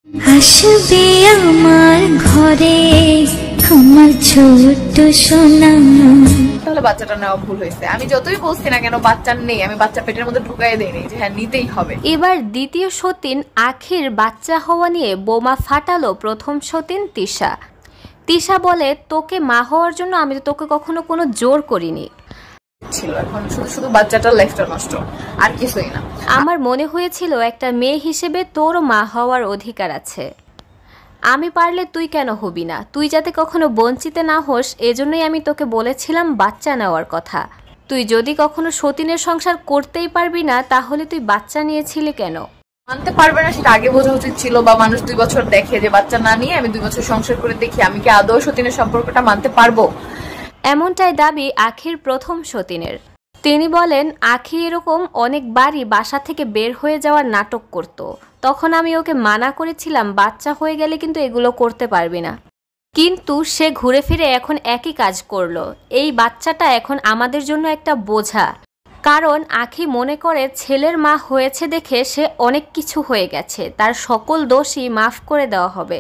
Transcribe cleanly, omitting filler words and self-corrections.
আসবে আমার ঘরে আমার ছোট্ট সোনা। তাহলে বাচ্চাটা নেওয়া ভুল হয়েছে। আমি যতই বলছি না কেন বাচ্চা নেই, আমি বাচ্চা পেটের মধ্যে ঢুকাই দেইনি যে হ্যাঁ নিতেই হবে। এবার দ্বিতীয় সতীন আখির বাচ্চা হওয়া নিয়ে বোমা ফাটালো প্রথম সতীন তিশা। তিশা বলে, তোকে মা হওয়ার জন্য আমি তো তোকে কখনো কোনো জোর করিনি। এখন শুধু শুধু বাচ্চাটার লাইফটা নষ্ট, আর কিছুই না। আমার মনে হয়েছিল একটা মেয়ে হিসেবে তোরও মা হওয়ার অধিকার আছে। আমি পারলে তুই কেন হবি না? তুই যাতে কখনো বঞ্চিত না হোস এজন্যই আমি তোকে বলেছিলাম বাচ্চা নেওয়ার কথা। তুই যদি কখনো সতীনের সংসার করতেই পারবি না তাহলে তুই বাচ্চা নিয়েছিলি কেন? মানতে পারবে না সেটা আগে বোঝা উচিত ছিল, বা মানুষ 2 বছর দেখে যে বাচ্চা না নিয়ে আমি 2 বছর সংসার করে দেখি আমি কি আদৌ সতীনের সম্পর্কটা মানতে পারবো। এমনটাই দাবি আখির প্রথম সতীনের। তিনি বলেন, আখি এরকম অনেকবারই বাসা থেকে বের হয়ে যাওয়ার নাটক করত। তখন আমি ওকে মানা করেছিলাম বাচ্চা হয়ে গেলে কিন্তু এগুলো করতে পারবি না, কিন্তু সে ঘুরে ফিরে এখন একই কাজ করলো। এই বাচ্চাটা এখন আমাদের জন্য একটা বোঝা, কারণ আখি মনে করে ছেলের মা হয়েছে দেখে সে অনেক কিছু হয়ে গেছে, তার সকল দোষই মাফ করে দেওয়া হবে।